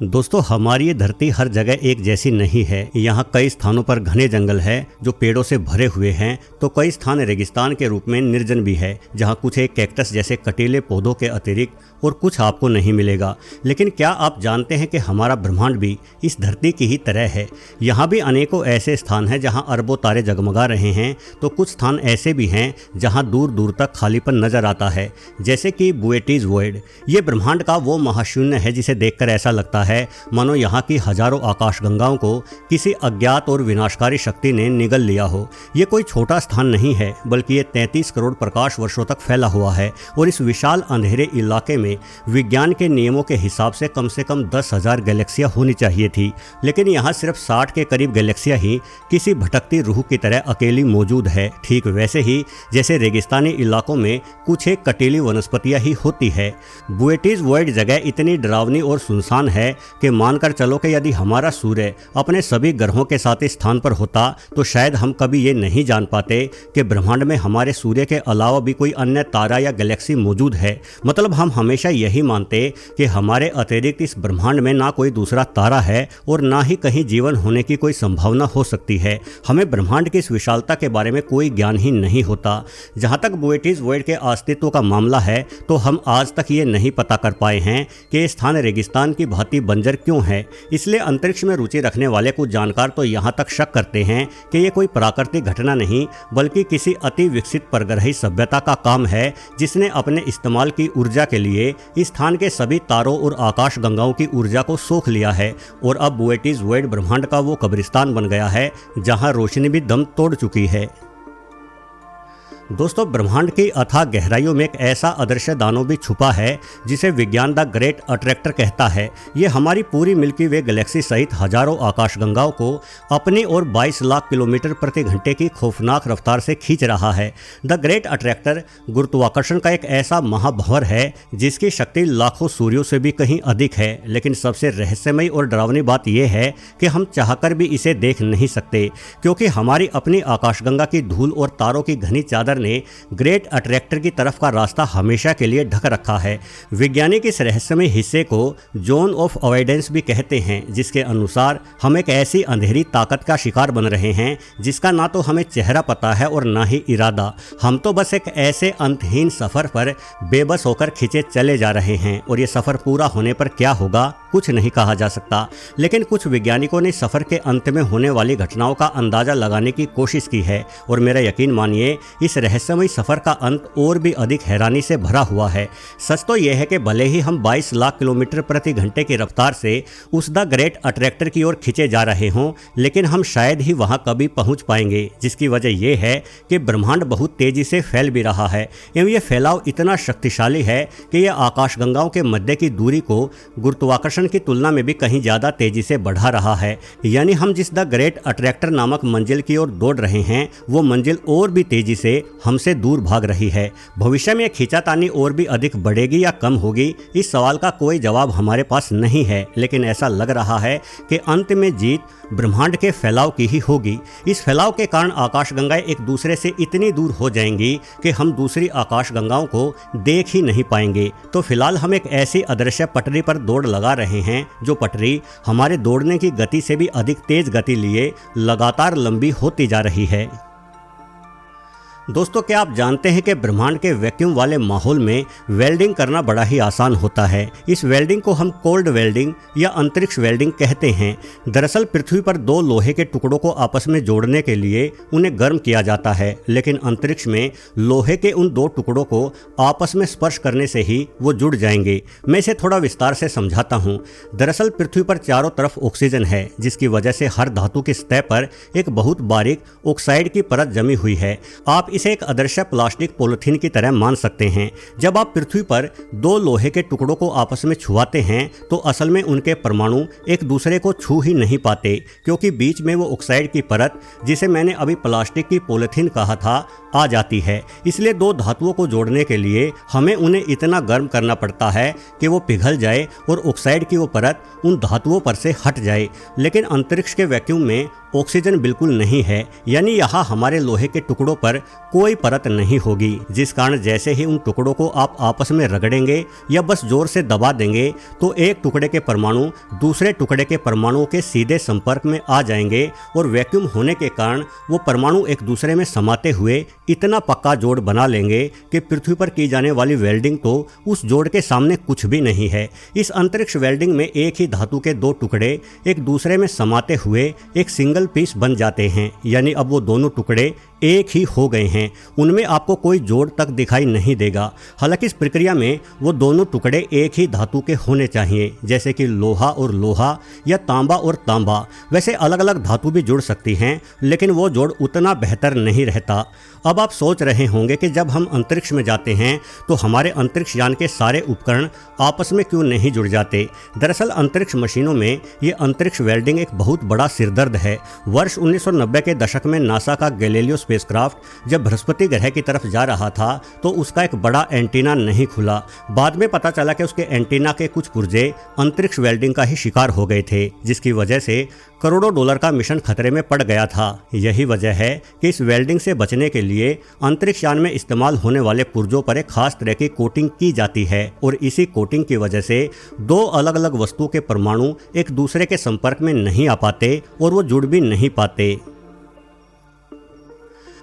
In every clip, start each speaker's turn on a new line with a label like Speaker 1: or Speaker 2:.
Speaker 1: दोस्तों, हमारी ये धरती हर जगह एक जैसी नहीं है। यहाँ कई स्थानों पर घने जंगल है जो पेड़ों से भरे हुए हैं, तो कई स्थान रेगिस्तान के रूप में निर्जन भी है, जहाँ कुछ एक कैक्टस जैसे कटीले पौधों के अतिरिक्त और कुछ आपको नहीं मिलेगा। लेकिन क्या आप जानते हैं कि हमारा ब्रह्मांड भी इस धरती की ही तरह है। यहाँ भी अनेकों ऐसे स्थान हैं जहाँ अरबों तारे जगमगा रहे हैं, तो कुछ स्थान ऐसे भी हैं जहाँ दूर दूर तक खालीपन नजर आता है, जैसे कि बुएटीज वॉइड। ये ब्रह्मांड का वो महाशून्य है जिसे देखकर ऐसा लगता है मानो यहाँ की हजारों आकाशगंगाओं को किसी अज्ञात और विनाशकारी शक्ति ने निगल लिया हो। ये कोई छोटा स्थान नहीं है, बल्कि ये 33 करोड़ प्रकाश वर्षों तक फैला हुआ है। और इस विशाल अंधेरे इलाके में विज्ञान के नियमों के हिसाब से कम 10,000 गैलेक्सियां होनी चाहिए थी, लेकिन यहाँ सिर्फ 60 के करीब गैलेक्सियां ही किसी भटकती रूह की तरह अकेली मौजूद है। ठीक वैसे ही जैसे रेगिस्तानी इलाकों में कुछ एक कटीली वनस्पतियां ही होती है। बुएटीज वॉइड जगह इतनी डरावनी और सुनसान है कि मानकर चलो कि यदि हमारा सूर्य अपने सभी ग्रहों के साथ इस स्थान पर होता तो शायद हम कभी ये नहीं जान पाते कि ब्रह्मांड में हमारे सूर्य के अलावा भी कोई अन्य तारा या गैलेक्सी मौजूद है। मतलब हम हमेशा यही मानते कि हमारे अतिरिक्त इस ब्रह्मांड में ना कोई दूसरा तारा है और ना ही कहीं जीवन होने की कोई संभावना हो सकती है। हमें ब्रह्मांड की इस विशालता के बारे में कोई ज्ञान ही नहीं होता। जहाँ तक बुएटीज वॉइड के अस्तित्व का मामला है, तो हम आज तक ये नहीं पता कर पाए हैं कि ये स्थान रेगिस्तान की भांति बंजर क्यों है। इसलिए अंतरिक्ष में रुचि रखने वाले कुछ जानकार तो यहाँ तक शक करते हैं कि ये कोई प्राकृतिक घटना नहीं, बल्कि किसी अति विकसित परग्रही सभ्यता का काम है, जिसने अपने इस्तेमाल की ऊर्जा के लिए इस स्थान के सभी तारों और आकाश गंगाओं की ऊर्जा को सोख लिया है। और अब बुएटीज वॉइड ब्रह्मांड का वो कब्रिस्तान बन गया है जहाँ रोशनी भी दम तोड़ चुकी है। दोस्तों, ब्रह्मांड की अथाह गहराइयों में एक ऐसा अदृश्य दानव भी छुपा है जिसे विज्ञान द ग्रेट अट्रैक्टर कहता है। ये हमारी पूरी मिल्की वे गैलेक्सी सहित हजारों आकाशगंगाओं को अपनी ओर 22 लाख किलोमीटर प्रति घंटे की खौफनाक रफ्तार से खींच रहा है। द ग्रेट अट्रैक्टर गुरुत्वाकर्षण का एक ऐसा महाभंवर है जिसकी शक्ति लाखों सूर्यों से भी कहीं अधिक है। लेकिन सबसे रहस्यमयी और डरावनी बात यह है कि हम चाहकर भी इसे देख नहीं सकते, क्योंकि हमारी अपनी आकाशगंगा की धूल और तारों की घनी चादर ने ग्रेट अट्रैक्टर की तरफ का रास्ता हमेशा के लिए ढक रखा है। वैज्ञानिक इस रहस्यमय हिस्से को जोन ऑफ अवॉइडेंस भी कहते हैं, जिसके अनुसार हम एक ऐसी अंधेरी ताकत का शिकार बन रहे हैं जिसका ना तो हमें चेहरा पता है और ना ही इरादा। हम तो बस एक ऐसे अंतहीन सफर पर बेबस होकर खिंचे चले जा रहे हैं, और ये सफर पूरा होने पर क्या होगा कुछ नहीं कहा जा सकता। लेकिन कुछ वैज्ञानिकों ने सफर के अंत में होने वाली घटनाओं का अंदाजा लगाने की कोशिश की है, और मेरा यकीन मानिए इस रहस्यमय सफर का अंत और भी अधिक हैरानी से भरा हुआ है। सच तो यह है कि भले ही हम 22 लाख किलोमीटर प्रति घंटे की रफ्तार से उस द ग्रेट अट्रैक्टर की ओर खिंचे जा रहे हों, लेकिन हम शायद ही वहां कभी पहुंच पाएंगे, जिसकी वजह यह है कि ब्रह्मांड बहुत तेजी से फैल भी रहा है। एवं यह फैलाव इतना शक्तिशाली है कि यह आकाशगंगाओं के मध्य की दूरी को गुरुत्वाकर्षण की तुलना में भी कहीं ज्यादा तेजी से बढ़ा रहा है। यानी हम जिस द ग्रेट अट्रैक्टर नामक मंजिल की ओर दौड़ रहे हैं, वो मंजिल और भी तेजी से हमसे दूर भाग रही है। भविष्य में खींचातानी और भी अधिक बढ़ेगी या कम होगी, इस सवाल का कोई जवाब हमारे पास नहीं है। लेकिन ऐसा लग रहा है कि अंत में जीत ब्रह्मांड के फैलाव की ही होगी। इस फैलाव के कारण आकाशगंगाएं एक दूसरे से इतनी दूर हो जाएंगी कि हम दूसरी आकाशगंगाओं को देख ही नहीं पाएंगे। तो फिलहाल हम एक ऐसी अदृश्य पटरी पर दौड़ लगा रहे हैं, जो पटरी हमारे दौड़ने की गति से भी अधिक तेज गति लिए लगातार लंबी होती जा रही है। दोस्तों, क्या आप जानते हैं कि ब्रह्मांड के वैक्यूम वाले माहौल में वेल्डिंग करना बड़ा ही आसान होता है। इस वेल्डिंग को हम कोल्ड वेल्डिंग या अंतरिक्ष वेल्डिंग कहते हैं। दरअसल पृथ्वी पर दो लोहे के टुकड़ों को आपस में जोड़ने के लिए उन्हें गर्म किया जाता है, लेकिन अंतरिक्ष में लोहे के उन दो टुकड़ों को आपस में स्पर्श करने से ही वो जुड़ जाएंगे। मैं इसे थोड़ा विस्तार से समझाता हूँ। दरअसल पृथ्वी पर चारों तरफ ऑक्सीजन है, जिसकी वजह से हर धातु की सतह पर एक बहुत बारीक ऑक्साइड की परत जमी हुई है। आप इसे एक अदृश्य प्लास्टिक पॉलिथीन की तरह मान सकते हैं। जब आप पृथ्वी पर दो लोहे के टुकड़ों को आपस में छुआते हैं, तो असल में उनके परमाणु एक दूसरे को छू ही नहीं पाते, क्योंकि बीच में वो ऑक्साइड की परत, जिसे मैंने अभी प्लास्टिक की पॉलिथीन कहा था, आ जाती है। इसलिए दो धातुओं को जोड़ने के लिए हमें उन्हें इतना गर्म करना पड़ता है कि वो पिघल जाए और ऑक्साइड की वो परत उन धातुओं पर से हट जाए। लेकिन अंतरिक्ष के वैक्यूम में ऑक्सीजन बिल्कुल नहीं है, यानी यहाँ हमारे लोहे के टुकड़ों पर कोई परत नहीं होगी, जिस कारण जैसे ही उन टुकड़ों को आप आपस में रगड़ेंगे या बस जोर से दबा देंगे तो एक टुकड़े के परमाणु दूसरे टुकड़े के परमाणुओं के सीधे संपर्क में आ जाएंगे और वैक्यूम होने के कारण वो परमाणु एक दूसरे में समाते हुए इतना पक्का जोड़ बना लेंगे कि पृथ्वी पर की जाने वाली वेल्डिंग तो उस जोड़ के सामने कुछ भी नहीं है। इस अंतरिक्ष वेल्डिंग में एक ही धातु के दो टुकड़े एक दूसरे में समाते हुए एक सिंगल पीस बन जाते हैं, यानी अब वो दोनों टुकड़े एक ही हो गए हैं। उनमें आपको कोई जोड़ तक दिखाई नहीं देगा। हालांकि इस प्रक्रिया में वो दोनों टुकड़े एक ही धातु के होने चाहिए, जैसे कि लोहा और लोहा या तांबा और तांबा। वैसे अलग अलग धातु भी जुड़ सकती हैं, लेकिन वो जोड़ उतना बेहतर नहीं रहता। अब आप सोच रहे होंगे कि जब हम अंतरिक्ष में जाते हैं तो हमारे अंतरिक्ष यान के सारे उपकरण आपस में क्यों नहीं जुड़ जाते। दरअसल अंतरिक्ष मशीनों में ये अंतरिक्ष वेल्डिंग एक बहुत बड़ा सिरदर्द है। वर्ष 1990 के दशक में नासा का गैलीलियो स्पेसक्राफ्ट जब बृहस्पति ग्रह की तरफ जा रहा था तो उसका एक बड़ा एंटीना नहीं खुला। बाद में पता चला कि उसके एंटीना के कुछ पुर्जे अंतरिक्ष वेल्डिंग का ही शिकार हो गए थे, जिसकी वजह से करोड़ों डॉलर का मिशन खतरे में पड़ गया था। यही वजह है कि इस वेल्डिंग से बचने के लिए अंतरिक्ष यान में इस्तेमाल होने वाले पुर्जों पर एक खास तरह की कोटिंग की जाती है और इसी कोटिंग की वजह से दो अलग अलग वस्तुओं के परमाणु एक दूसरे के संपर्क में नहीं आ पाते और वो जुड़ भी नहीं पाते।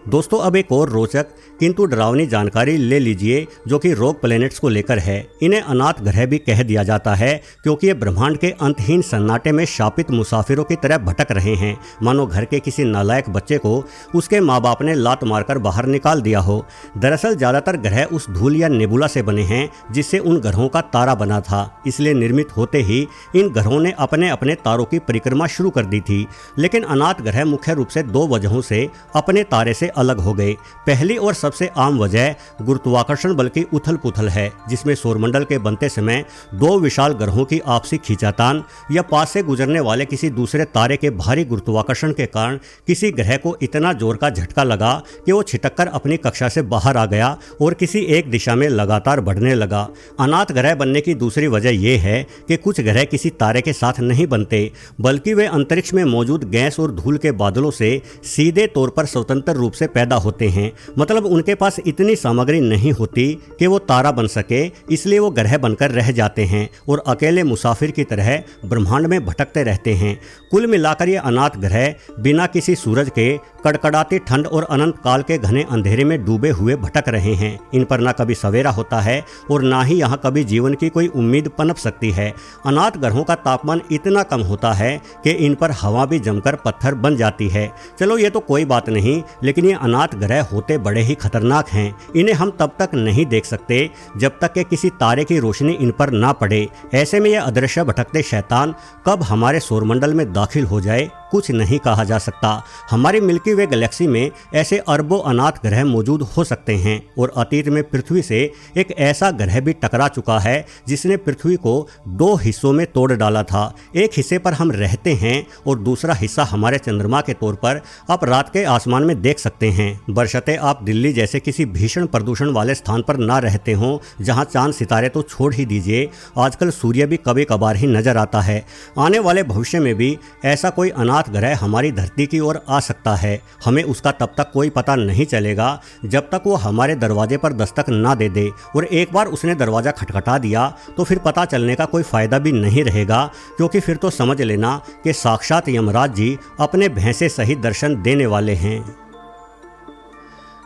Speaker 1: दोस्तों, अब एक और रोचक किंतु डरावनी जानकारी ले लीजिए जो कि रॉक प्लैनेट्स को लेकर है। इन्हें अनाथ ग्रह भी कह दिया जाता है क्योंकि ये ब्रह्मांड के अंतहीन सन्नाटे में शापित मुसाफिरों की तरह भटक रहे हैं, मानो घर के किसी नालायक बच्चे को उसके माँ बाप ने लात मारकर बाहर निकाल दिया हो। दरअसल ज़्यादातर ग्रह उस धूल या नेबुला से बने हैं जिससे उन ग्रहों का तारा बना था, इसलिए निर्मित होते ही इन ग्रहों ने अपने अपने तारों की परिक्रमा शुरू कर दी थी। लेकिन अनाथ ग्रह मुख्य रूप से दो वजहों से अपने तारे से अलग हो गए। पहली और सबसे आम वजह गुरुत्वाकर्षण बल की उथल पुथल है, जिसमें सौरमंडल के बनते समय दो विशाल ग्रहों की आपसी खींचातान या पास से गुजरने वाले किसी दूसरे तारे के भारी गुरुत्वाकर्षण के कारण किसी ग्रह को इतना जोर का झटका लगा कि वो छिटककर अपनी कक्षा से बाहर आ गया और किसी एक दिशा में लगातार बढ़ने लगा। अनाथ ग्रह बनने की दूसरी वजह यह है कि कुछ ग्रह किसी तारे के साथ नहीं बनते, बल्कि वे अंतरिक्ष में मौजूद गैस और धूल के बादलों से सीधे तौर पर स्वतंत्र रूप से पैदा होते हैं। मतलब उनके पास इतनी सामग्री नहीं होती कि वो तारा बन सके, इसलिए वो ग्रह बनकर रह जाते हैं और अकेले मुसाफिर की तरह ब्रह्मांड में भटकते रहते हैं। कुल मिलाकर ये अनाथ ग्रह बिना किसी सूरज के कड़कड़ाती ठंड और अनंत काल के घने अंधेरे में डूबे हुए भटक रहे हैं। इन पर ना कभी सवेरा होता है और ना ही यहाँ कभी जीवन की कोई उम्मीद पनप सकती है। अनाथ ग्रहों का तापमान इतना कम होता है कि इन पर हवा भी जमकर पत्थर बन जाती है। चलो ये तो कोई बात नहीं, लेकिन ये अनाथ ग्रह होते बड़े ही खतरनाक हैं। इन्हें हम तब तक नहीं देख सकते जब तक कि किसी तारे की रोशनी इन पर ना पड़े। ऐसे में ये अदृश्य भटकते शैतान कब हमारे सौरमंडल में दाखिल हो जाए कुछ नहीं कहा जा सकता। हमारी मिल्की वे गैलेक्सी में ऐसे अरबों अनाथ ग्रह मौजूद हो सकते हैं और अतीत में पृथ्वी से एक ऐसा ग्रह भी टकरा चुका है जिसने पृथ्वी को दो हिस्सों में तोड़ डाला था। एक हिस्से पर हम रहते हैं और दूसरा हिस्सा हमारे चंद्रमा के तौर पर आप रात के आसमान में देख सकते हैं, बशर्ते आप दिल्ली जैसे किसी भीषण प्रदूषण वाले स्थान पर ना रहते हों जहां चांद सितारे तो छोड़ ही दीजिए, आजकल सूर्य भी कभी कभार ही नजर आता है। आने वाले भविष्य में भी ऐसा कोई अनाथ ग्रह हमारी धरती की ओर आ सकता है। हमें उसका तब तक कोई पता नहीं चलेगा जब तक वो हमारे दरवाजे पर दस्तक ना दे दे, और एक बार उसने दरवाजा खटखटा दिया तो फिर पता चलने का कोई फायदा भी नहीं रहेगा, क्योंकि फिर तो समझ लेना कि साक्षात यमराज जी अपने भैंसे सहित दर्शन देने वाले हैं।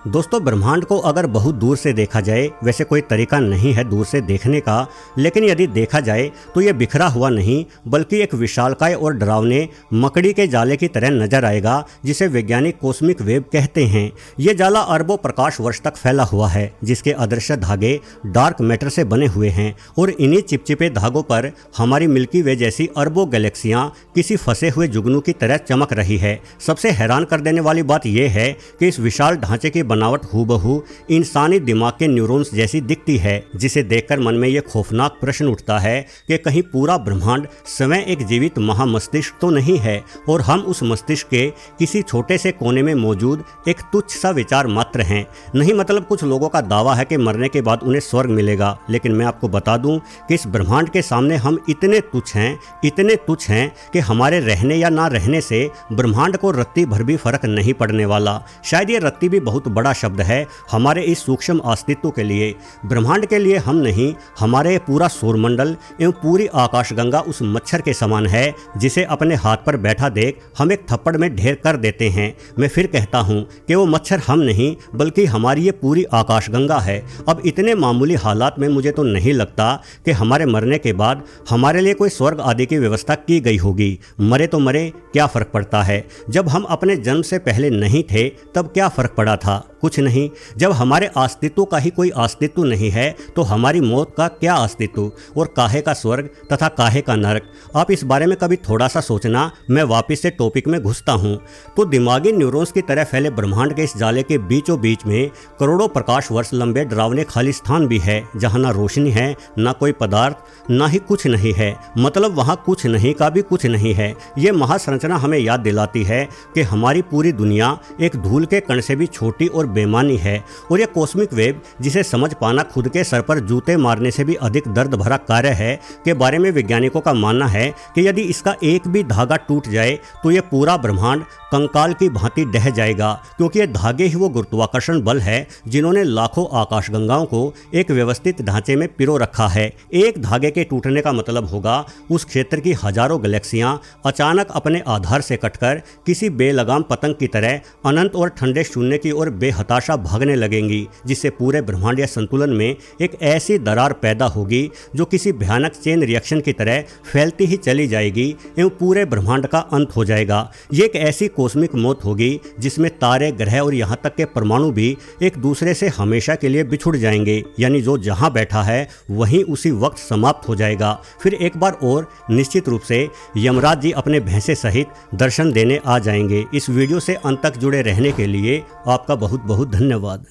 Speaker 1: दोस्तों, ब्रह्मांड को अगर बहुत दूर से देखा जाए, वैसे कोई तरीका नहीं है दूर से देखने का, लेकिन यदि देखा जाए तो यह बिखरा हुआ नहीं बल्कि एक विशालकाय और डरावने मकड़ी के जाले की तरह नजर आएगा, जिसे वैज्ञानिक कॉस्मिक वेब कहते हैं। यह जाला अरबों प्रकाश वर्ष तक फैला हुआ है, जिसके अदृश्य धागे डार्क मैटर से बने हुए हैं और इन्हीं चिपचिपे धागों पर हमारी मिल्की वे जैसी अरबों गैलेक्सियां किसी फंसे हुए जुगनू की तरह चमक रही है। सबसे हैरान कर देने वाली बात यह है कि इस विशाल ढांचे की बनावट हूबहू इंसानी दिमाग के न्यूरॉन्स जैसी दिखती है, जिसे देखकर मन में ये खौफनाक प्रश्न उठता है कि कहीं पूरा ब्रह्मांड स्वयं एक जीवित महामस्तिष्क तो नहीं है और हम उस मस्तिष्क के किसी छोटे से कोने में मौजूद एक तुच्छ सा विचार मात्र हैं। नहीं, मतलब कुछ लोगों का दावा है कि मरने के बाद उन्हें स्वर्ग मिलेगा, लेकिन मैं आपको बता दूं कि इस ब्रह्मांड के सामने हम इतने तुच्छ हैं कि हमारे रहने या ना रहने से ब्रह्मांड को रत्ती भर भी फर्क नहीं पड़ने वाला। शायद ये रत्ती भी बहुत बड़ा शब्द है हमारे इस सूक्ष्म अस्तित्व के लिए। ब्रह्मांड के लिए हम नहीं, हमारे पूरा सौरमंडल एवं पूरी आकाशगंगा उस मच्छर के समान है जिसे अपने हाथ पर बैठा देख हम एक थप्पड़ में ढेर कर देते हैं। मैं फिर कहता हूँ कि वो मच्छर हम नहीं बल्कि हमारी ये पूरी आकाशगंगा है। अब इतने मामूली हालात में मुझे तो नहीं लगता कि हमारे मरने के बाद हमारे लिए कोई स्वर्ग आदि की व्यवस्था की गई होगी। मरे तो मरे, क्या फर्क पड़ता है। जब हम अपने जन्म से पहले नहीं थे तब क्या फर्क पड़ा था, कुछ नहीं। जब हमारे अस्तित्व का ही कोई अस्तित्व नहीं है तो हमारी मौत का क्या अस्तित्व, और काहे का स्वर्ग तथा काहे का नरक। आप इस बारे में कभी थोड़ा सा सोचना। मैं वापस से टॉपिक में घुसता हूँ तो दिमागी न्यूरॉन्स की तरह फैले ब्रह्मांड के इस जाले के बीचों बीच में करोड़ों प्रकाश वर्ष लंबे डरावने खाली स्थान भी है, जहाँ ना रोशनी है, ना कोई पदार्थ, ना ही कुछ नहीं है। मतलब वहाँ कुछ नहीं का भी कुछ नहीं है। ये महासंरचना हमें याद दिलाती है कि हमारी पूरी दुनिया एक धूल के कण से भी छोटी और बेमानी है, और यह कॉस्मिक वेब जिसे समझ पाना खुद के सर पर जूते मारने से भी अधिक दर्द भरा कार्य है, के बारे में वैज्ञानिकों का मानना है कि यदि इसका एक भी धागा टूट जाए तो यह पूरा ब्रह्मांड कंकाल की भांति ढह जाएगा, क्योंकि ये धागे ही वो गुरुत्वाकर्षण बल है जिन्होंने लाखों आकाशगंगाओं को एक व्यवस्थित ढांचे में पिरो रखा है। एक धागे के टूटने का मतलब होगा उस क्षेत्र की हजारों गैलेक्सियां अचानक अपने आधार से कटकर किसी बेलगाम पतंग की तरह अनंत और ठंडे शून्य की ओर बेहताशा भागने लगेंगी, जिससे पूरे ब्रह्मांडीय संतुलन में एक ऐसी दरार पैदा होगी जो किसी भयानक चेन रिएक्शन की तरह फैलती ही चली जाएगी एवं पूरे ब्रह्मांड का अंत हो जाएगा। ये एक ऐसी कॉस्मिक मौत होगी जिसमें तारे, ग्रह और यहाँ तक के परमाणु भी एक दूसरे से हमेशा के लिए बिछुड़ जाएंगे, यानी जो जहाँ बैठा है वहीं उसी वक्त समाप्त हो जाएगा। फिर एक बार और निश्चित रूप से यमराज जी अपने भैंसे सहित दर्शन देने आ जाएंगे। इस वीडियो से अंत तक जुड़े रहने के लिए आपका बहुत बहुत धन्यवाद।